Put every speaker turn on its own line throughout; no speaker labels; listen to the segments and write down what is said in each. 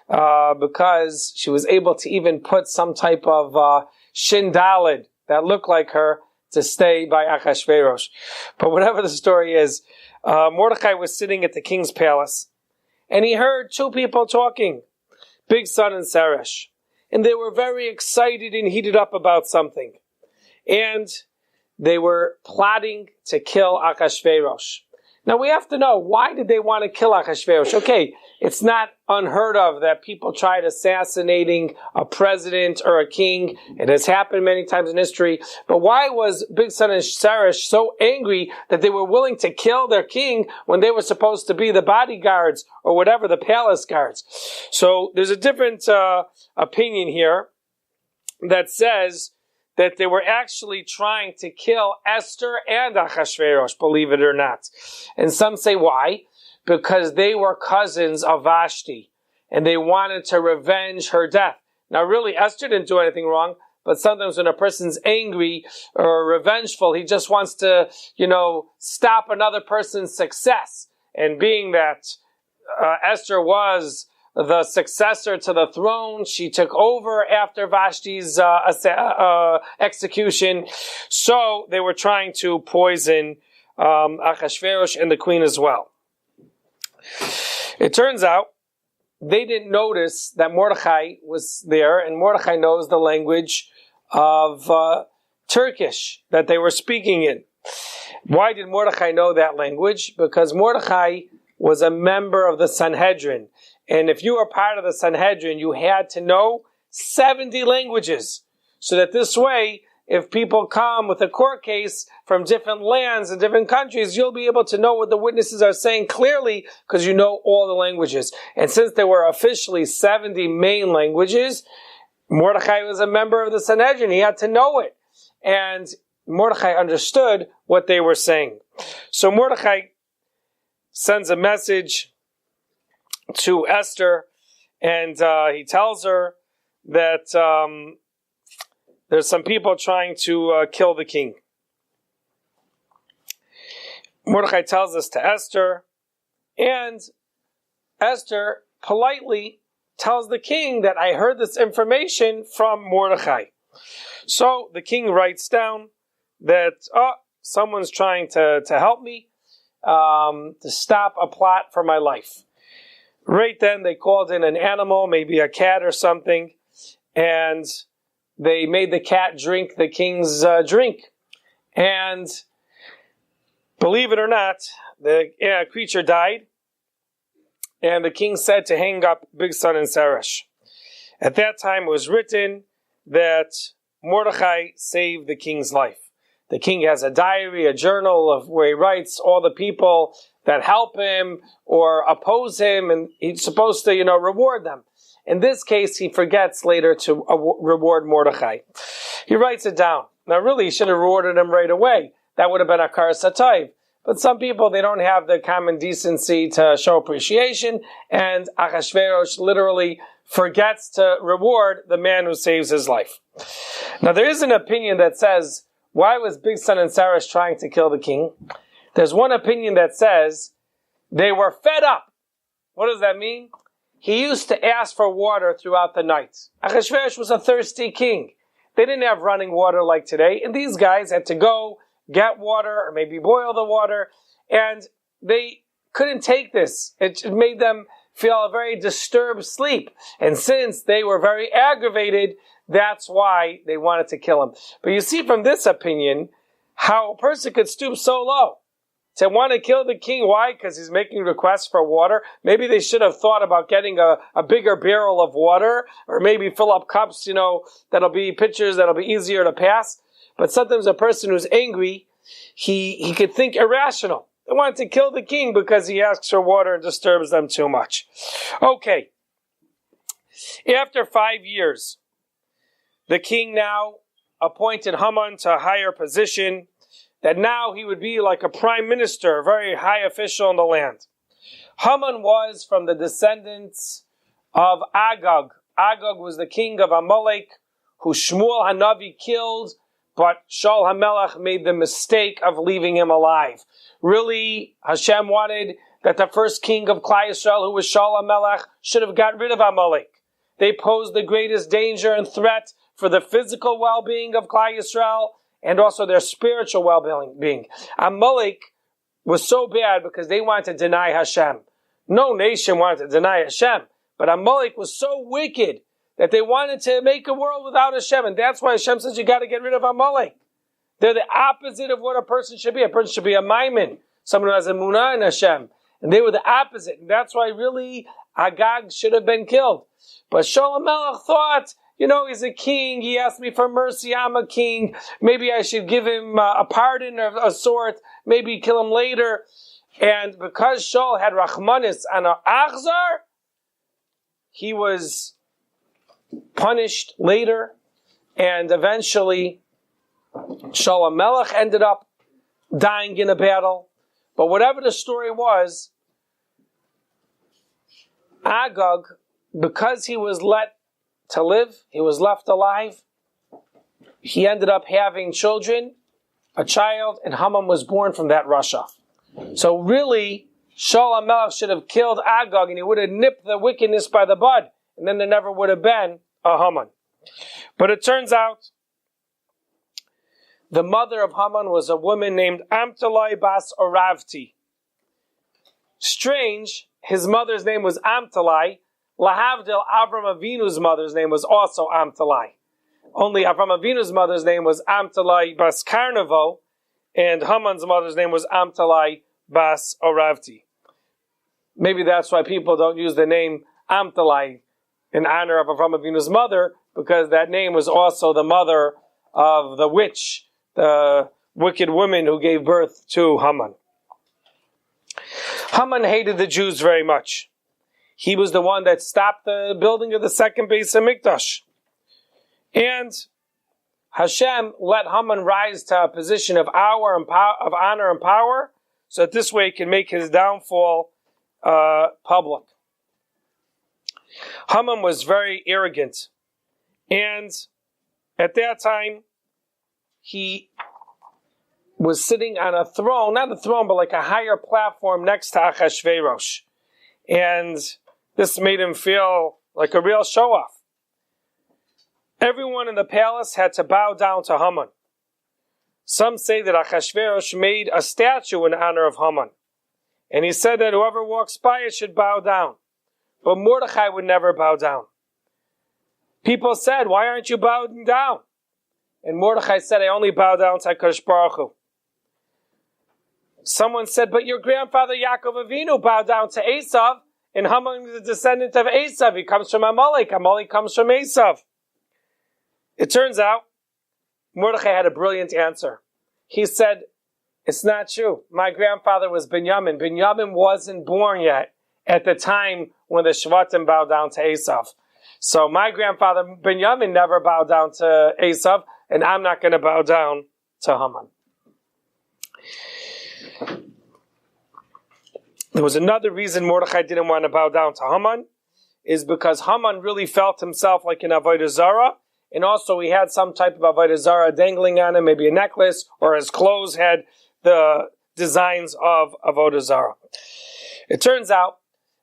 because she was able to even put some type of shindalid that looked like her to stay by Achashverosh. But whatever the story is, Mordechai was sitting at the king's palace, and he heard two people talking, Bigsan and Seresh. And they were very excited and heated up about something. And they were plotting to kill Achashverosh. Now we have to know, why did they want to kill Achashverosh? Okay, it's not unheard of that people tried assassinating a president or a king. It has happened many times in history. But why was Bigsan and Seresh so angry that they were willing to kill their king when they were supposed to be the bodyguards or whatever, the palace guards? So there's a different opinion here that says that they were actually trying to kill Esther and Achashverosh, believe it or not. And some say why? Because they were cousins of Vashti, and they wanted to revenge her death. Now really, Esther didn't do anything wrong, but sometimes when a person's angry or revengeful, he just wants to, stop another person's success. And being that Esther was the successor to the throne, she took over after Vashti's execution. So they were trying to poison Achashverosh and the queen as well. It turns out they didn't notice that Mordechai was there, and Mordechai knows the language of Turkish that they were speaking in. Why did Mordechai know that language? Because Mordechai was a member of the Sanhedrin. And if you were part of the Sanhedrin, you had to know 70 languages. So that this way, if people come with a court case from different lands and different countries, you'll be able to know what the witnesses are saying clearly because you know all the languages. And since there were officially 70 main languages, Mordechai was a member of the Sanhedrin. He had to know it. And Mordechai understood what they were saying. So Mordechai sends a message to Esther, and he tells her that there's some people trying to kill the king. Mordechai tells this to Esther, and Esther politely tells the king that I heard this information from Mordechai. So the king writes down that someone's trying to help me to stop a plot for my life. Right then, they called in an animal, maybe a cat or something, and they made the cat drink the king's drink. And believe it or not, the creature died, and the king said to hang up Bigsan and Seresh. At that time, it was written that Mordechai saved the king's life. The king has a diary, a journal of where he writes all the people that help him or oppose him, and he's supposed to, reward them. In this case, he forgets later to reward Mordechai. He writes it down. Now, really, he should have rewarded him right away. That would have been a karas hatov. But some people, they don't have the common decency to show appreciation, and Achashverosh literally forgets to reward the man who saves his life. Now, there is an opinion that says, why was Bigsan and Seresh trying to kill the king? There's one opinion that says they were fed up. What does that mean? He used to ask for water throughout the night. Achashverosh was a thirsty king. They didn't have running water like today, and these guys had to go get water or maybe boil the water, and they couldn't take this. It made them feel a very disturbed sleep. And since they were very aggravated, that's why they wanted to kill him. But you see from this opinion how a person could stoop so low to want to kill the king. Why? Because he's making requests for water. Maybe they should have thought about getting a bigger barrel of water, or maybe fill up cups, that'll be pitchers that'll be easier to pass. But sometimes a person who's angry, he could think irrational. They want to kill the king because he asks for water and disturbs them too much. Okay. After 5 years, the king now appointed Haman to a higher position, that now he would be like a prime minister, a very high official in the land. Haman was from the descendants of Agag. Agag was the king of Amalek, who Shmuel Hanavi killed, but Shaul HaMelech made the mistake of leaving him alive. Really, Hashem wanted that the first king of Klal Yisrael, who was Shaul HaMelech, should have got rid of Amalek. They posed the greatest danger and threat for the physical well-being of Klal Yisrael and also their spiritual well-being. Amalek was so bad because they wanted to deny Hashem. No nation wanted to deny Hashem, but Amalek was so wicked that they wanted to make a world without Hashem, and that's why Hashem says you got to get rid of Amalek. They're the opposite of what a person should be. A person should be a maimin, someone who has a munah in Hashem, and they were the opposite, and that's why really Agag should have been killed. But Shaul HaMelech thought, he's a king, he asked me for mercy, I'm a king, maybe I should give him a pardon of a sort, maybe kill him later. And because Shaul had Rachmanis and Achzar, he was punished later, and eventually Shaul HaMelech ended up dying in a battle. But whatever the story was, Agag, because he was let to live, he was left alive, he ended up having children, a child, and Haman was born from that Rasha. So really, Shaul HaMelech should have killed Agag, and he would have nipped the wickedness by the bud, and then there never would have been a Haman. But it turns out, the mother of Haman was a woman named Amtalai Bas Oravti. Strange, his mother's name was Amtalai. Lahavdil, Avram Avinu's mother's name was also Amtalai. Only Avram Avinu's mother's name was Amtalai Bas Karnavo, and Haman's mother's name was Amtalai Bas Oravti. Maybe that's why people don't use the name Amtalai in honor of Avram Avinu's mother, because that name was also the mother of the witch, the wicked woman who gave birth to Haman. Haman hated the Jews very much. He was the one that stopped the building of the second Beis HaMikdash. And Hashem let Haman rise to a position of honor and power, so that this way he can make his downfall public. Haman was very arrogant, and at that time he was sitting on a throne, not a throne, but like a higher platform next to Achashverosh. And this made him feel like a real show-off. Everyone in the palace had to bow down to Haman. Some say that Achashverosh made a statue in honor of Haman. And he said that whoever walks by it should bow down. But Mordechai would never bow down. People said, why aren't you bowing down? And Mordechai said, I only bow down to HaKadosh Baruch Hu. Someone said, but your grandfather Yaakov Avinu bowed down to Esav, and Haman is a descendant of Esav. He comes from Amalek. Amalek comes from Esav. It turns out, Mordechai had a brilliant answer. He said, it's not true. My grandfather was Binyamin. Binyamin wasn't born yet at the time when the Shvatim bowed down to Esav. So my grandfather Binyamin never bowed down to Esav, and I'm not going to bow down to Haman. There was another reason Mordechai didn't want to bow down to Haman, is because Haman really felt himself like an Avodah Zarah, and also he had some type of Avodah Zarah dangling on him, maybe a necklace, or his clothes had the designs of Avodah Zarah. It turns out,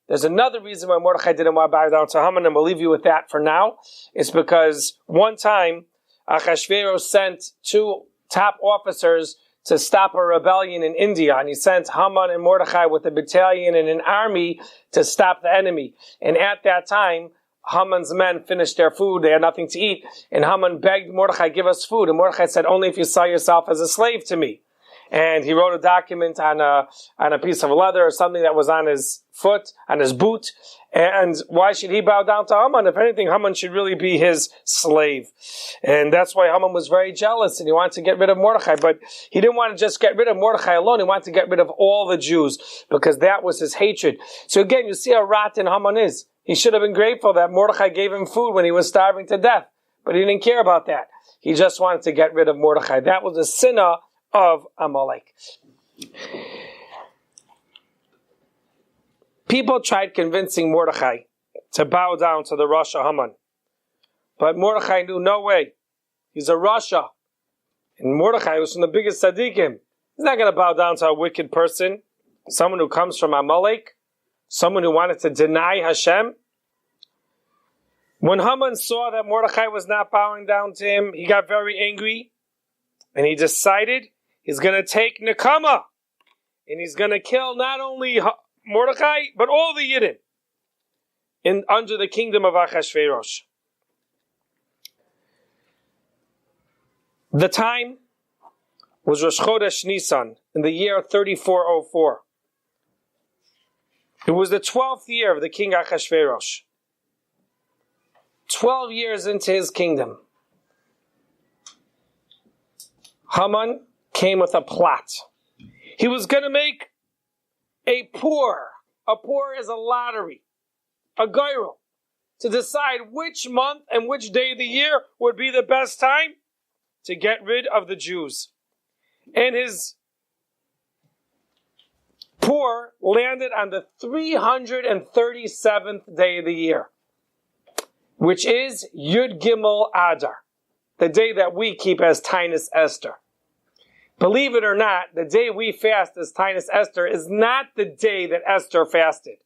there's another reason why Mordechai didn't want to bow down to Haman, and we'll leave you with that for now. It's because one time, Achashverosh sent two top officers to stop a rebellion in India, and he sent Haman and Mordechai with a battalion and an army to stop the enemy. And at that time, Haman's men finished their food, they had nothing to eat, and Haman begged Mordechai, give us food, and Mordechai said, only if you sell yourself as a slave to me. And he wrote a document on a piece of leather or something that was on his foot, on his boot. And why should he bow down to Haman? If anything, Haman should really be his slave. And that's why Haman was very jealous, and he wanted to get rid of Mordechai. But he didn't want to just get rid of Mordechai alone. He wanted to get rid of all the Jews, because that was his hatred. So again, you see how rotten Haman is. He should have been grateful that Mordechai gave him food when he was starving to death. But he didn't care about that. He just wanted to get rid of Mordechai. That was a sinner of Amalek. People tried convincing Mordechai to bow down to the Rasha Haman. But Mordechai knew no way. He's a Rasha. And Mordechai was from the biggest tzaddikim. He's not going to bow down to a wicked person. someone who comes from Amalek, someone who wanted to deny Hashem. When Haman saw that Mordechai was not bowing down to him, he got very angry, and he decided he's going to take Nekama, and he's going to kill not only Mordechai, but all the Yidden under the kingdom of Achashverosh. The time was Rosh Chodesh Nisan in the year 3404. It was the 12th year of the king Achashverosh. 12 years into his kingdom, Haman came with a plot. He was going to make a pour. A pour is a lottery, a goyrel, to decide which month and which day of the year would be the best time to get rid of the Jews. And his pour landed on the 337th day of the year, which is Yud Gimel Adar, the day that we keep as Tainus Esther. Believe it or not, the day we fast as Tainus Esther is not the day that Esther fasted.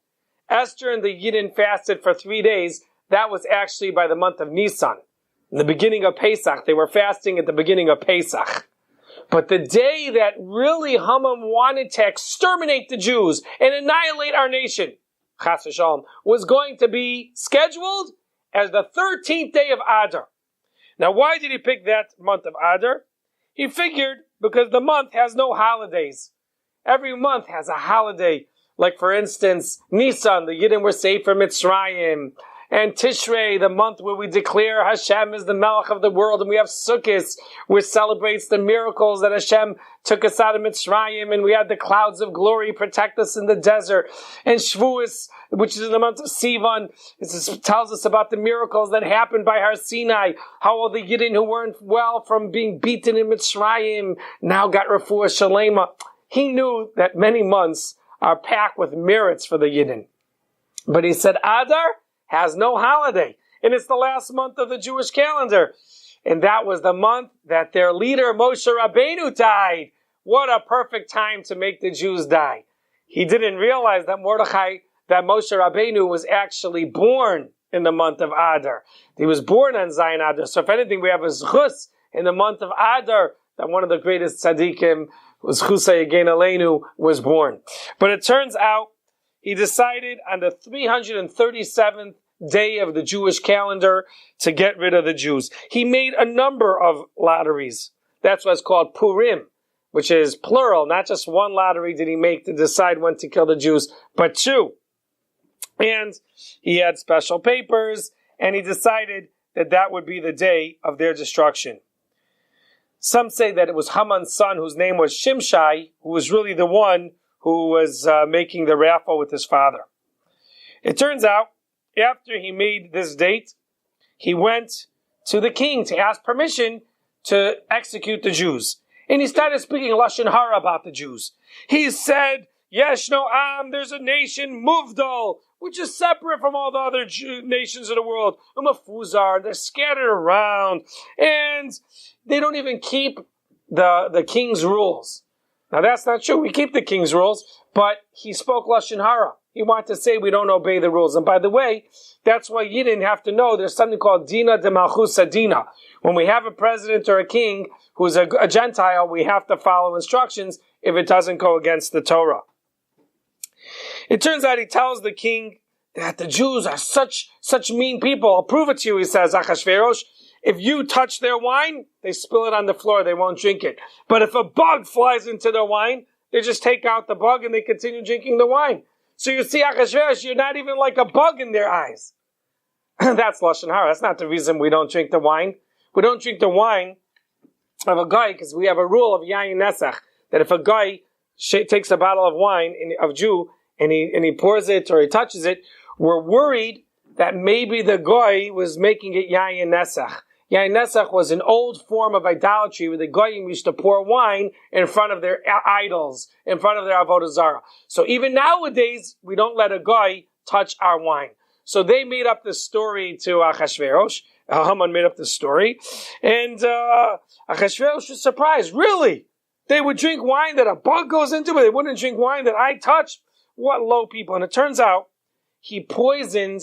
Esther and the Yidden fasted for 3 days. That was actually by the month of Nisan. In the beginning of Pesach, they were fasting at the beginning of Pesach. But the day that really Haman wanted to exterminate the Jews and annihilate our nation, Chas v'shalom, was going to be scheduled as the 13th day of Adar. Now, why did he pick that month of Adar? He figured because the month has no holidays. Every month has a holiday. Like, for instance, Nisan, the Yidden were saved from Mitzrayim. And Tishrei, the month where we declare Hashem is the Melech of the world. And we have Sukkot, which celebrates the miracles that Hashem took us out of Mitzrayim. And we had the clouds of glory protect us in the desert. And Shavuos, which is in the month of Sivan, tells us about the miracles that happened by Har Sinai. How all the Yidden who weren't well from being beaten in Mitzrayim now got Refuah Shalema. He knew that many months are packed with merits for the Yidden. But he said, Adar has no holiday. And it's the last month of the Jewish calendar. And that was the month that their leader, Moshe Rabbeinu, died. What a perfect time to make the Jews die. He didn't realize that Moshe Rabbeinu was actually born in the month of Adar. He was born on Zion Adar. So if anything, we have a zchus in the month of Adar, that one of the greatest tzaddikim, was Chusay Yegen Aleinu, was born. But it turns out, he decided on the 337th day of the Jewish calendar to get rid of the Jews. He made a number of lotteries. That's why it's called Purim, which is plural. Not just one lottery did he make to decide when to kill the Jews, but two. And he had special papers, and he decided that that would be the day of their destruction. Some say that it was Haman's son, whose name was Shimshai, who was really the one who was making the raffle with his father. It turns out, after he made this date, he went to the king to ask permission to execute the Jews. And he started speaking Lashon Hara about the Jews. He said, Yesh no am, there's a nation, Muvdal, which is separate from all the other nations of the world. Umafuzar, they're scattered around, and they don't even keep the king's rules. Now that's not true. We keep the king's rules, but he spoke Lashon Hara. He wanted to say we don't obey the rules. And by the way, that's why you didn't have to know there's something called Dina de Malchusa Dina. When we have a president or a king who's a Gentile, we have to follow instructions if it doesn't go against the Torah. It turns out he tells the king that the Jews are such mean people. I'll prove it to you, he says, Achashverosh. If you touch their wine, they spill it on the floor, they won't drink it. But if a bug flies into their wine, they just take out the bug and they continue drinking the wine. So you see, Achashverosh, you're not even like a bug in their eyes. That's Lashon Hara. That's not the reason we don't drink the wine. We don't drink the wine of a guy because we have a rule of Yayin Nesach, that if a guy takes a bottle of wine of Jew and he pours it or he touches it, we're worried that maybe the guy was making it Yayin Nesach. Yayin Nesach was an old form of idolatry where the goyim used to pour wine in front of their idols, in front of their avodah zarah. So even nowadays, we don't let a guy touch our wine. So they made up this story to Achashverosh. Haman made up this story. And Achashverosh was surprised. Really? They would drink wine that a bug goes into, but they wouldn't drink wine that I touched. What low people. And it turns out he poisoned